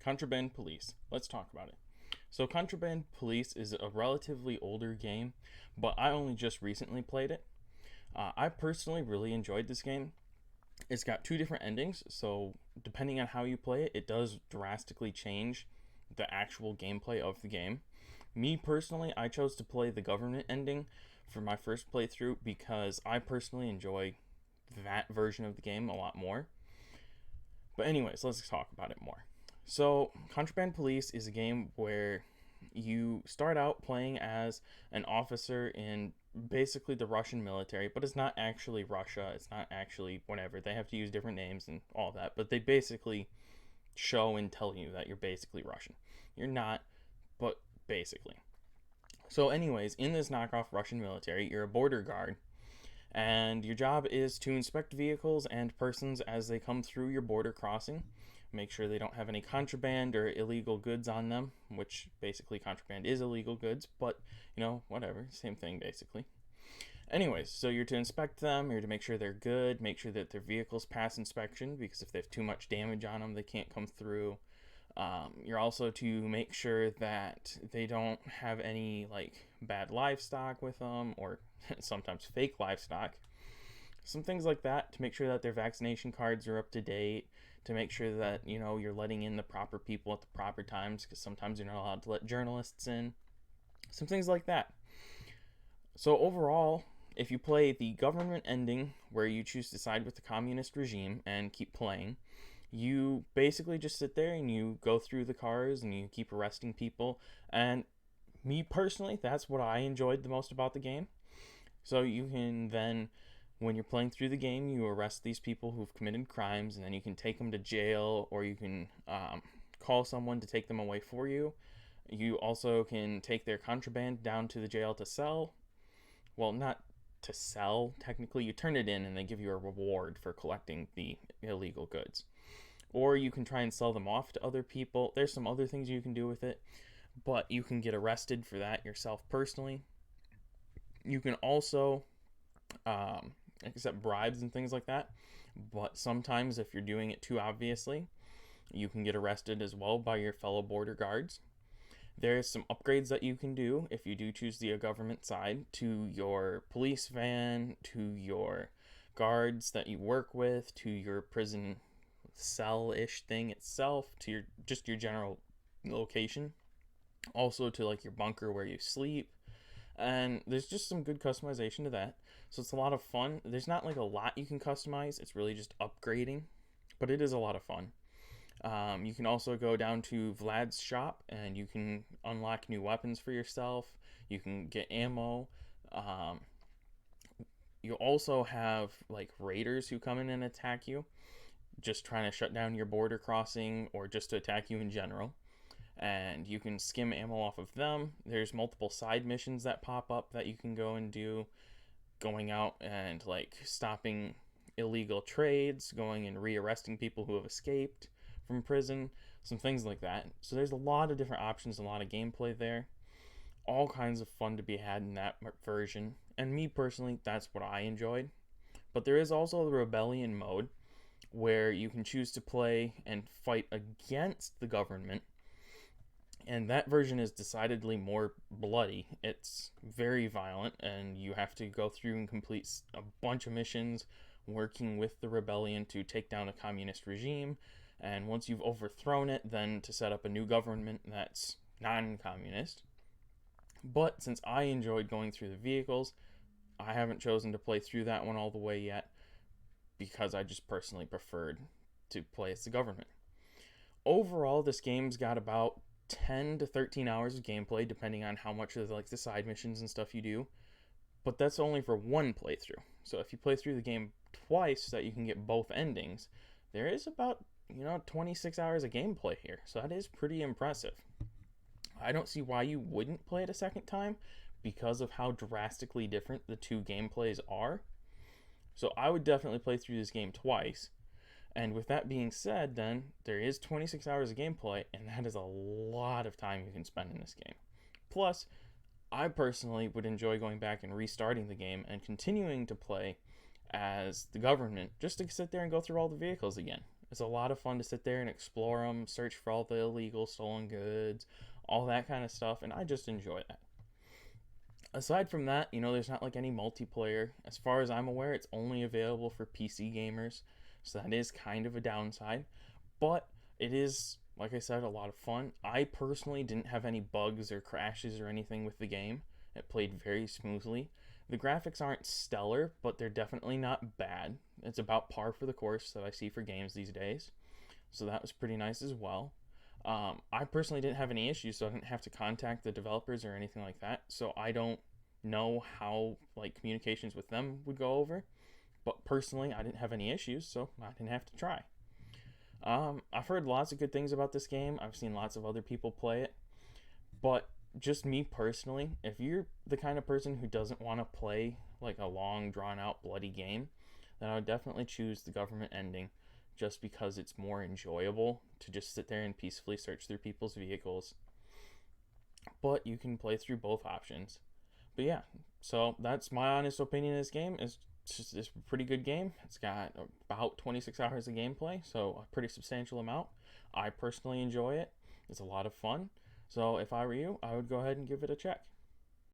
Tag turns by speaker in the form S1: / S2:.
S1: Contraband Police. Let's talk about it. So, Contraband Police is a relatively older game, but I only just recently played it. I personally really enjoyed this game. It's got two different endings, so depending on how you play it, it does drastically change the actual gameplay of the game. Me personally, I chose to play the government ending for my first playthrough because I personally enjoy that version of the game a lot more. But anyways, let's talk about it more. So, Contraband Police is a game where you start out playing as an officer in basically the Russian military, but it's not actually Russia. It's not actually whatever. They have to use different names and all that, but they basically show and tell you that you're basically Russian. You're not, but basically. So, anyways, in this knockoff Russian military, you're a border guard, and your job is to inspect vehicles and persons as they come through your border crossing. Make sure they don't have any contraband or illegal goods on them, which basically contraband is illegal goods, but whatever, same thing basically. Anyways, so you're to inspect them, you're to make sure they're good, make sure that their vehicles pass inspection, because if they have too much damage on them, they can't come through. You're also to make sure that they don't have any bad livestock with them, or sometimes fake livestock. Some things like that, to make sure that their vaccination cards are up to date, to make sure that you're letting in the proper people at the proper times, because sometimes you're not allowed to let journalists in. Some things like that. So overall, if you play the government ending, where you choose to side with the communist regime and keep playing, you basically just sit there and you go through the cars and you keep arresting people. And me personally, that's what I enjoyed the most about the game. So you can then, when you're playing through the game, you arrest these people who've committed crimes, and then you can take them to jail, or you can call someone to take them away for you. You also can take their contraband down to the jail to sell. Well, not to sell, technically. You turn it in and they give you a reward for collecting the illegal goods. Or you can try and sell them off to other people. There's some other things you can do with it, but you can get arrested for that yourself personally. You can also accept bribes and things like that, but sometimes if you're doing it too obviously, you can get arrested as well by your fellow border guards. There's some upgrades that you can do if you do choose the government side, to your police van, to your guards that you work with, to your prison cell-ish thing itself, to your general location, also to your bunker where you sleep. And there's just some good customization to that. So it's a lot of fun. There's not a lot you can customize. It's really just upgrading. But it is a lot of fun. You can also go down to Vlad's shop and you can unlock new weapons for yourself. You can get ammo. You also have raiders who come in and attack you, just trying to shut down your border crossing or just to attack you in general. And you can skim ammo off of them. There's multiple side missions that pop up that you can go and do, going out and stopping illegal trades, going and rearresting people who have escaped from prison, some things like that. So there's a lot of different options, a lot of gameplay there, all kinds of fun to be had in that version. And me personally, that's what I enjoyed. But there is also the rebellion mode, where you can choose to play and fight against the government. And that version is decidedly more bloody. It's very violent, and you have to go through and complete a bunch of missions working with the rebellion to take down a communist regime. And once you've overthrown it, then to set up a new government that's non-communist. But since I enjoyed going through the vehicles, I haven't chosen to play through that one all the way yet, because I just personally preferred to play as the government. Overall, this game's got about 10 to 13 hours of gameplay, depending on how much of the side missions and stuff you do. But that's only for one playthrough. So if you play through the game twice so that you can get both endings, there is about 26 hours of gameplay here. So that is pretty impressive. I don't see why you wouldn't play it a second time, because of how drastically different the two gameplays are. So I would definitely play through this game twice. And with that being said, then, there is 26 hours of gameplay, and that is a lot of time you can spend in this game. Plus, I personally would enjoy going back and restarting the game and continuing to play as the government, just to sit there and go through all the vehicles again. It's a lot of fun to sit there and explore them, search for all the illegal stolen goods, all that kind of stuff, and I just enjoy that. Aside from that, there's not like any multiplayer. As far as I'm aware, it's only available for PC gamers, so that is kind of a downside. But it is, like I said, a lot of fun. I personally didn't have any bugs or crashes or anything with the game. It played very smoothly. The graphics aren't stellar, but they're definitely not bad. It's about par for the course that I see for games these days. So that was pretty nice as well. I personally didn't have any issues, so I didn't have to contact the developers or anything like that. So I don't know how like communications with them would go over. But personally, I didn't have any issues, so I didn't have to try. I've heard lots of good things about this game. I've seen lots of other people play it. But just me personally, if you're the kind of person who doesn't want to play like a long, drawn out, bloody game, then I would definitely choose the government ending just because it's more enjoyable to just sit there and peacefully search through people's vehicles. But you can play through both options. But yeah, so that's my honest opinion of this game. It's a pretty good game. It's got about 26 hours of gameplay, so a pretty substantial amount. I personally enjoy it. It's a lot of fun. So if I were you, I would go ahead and give it a check.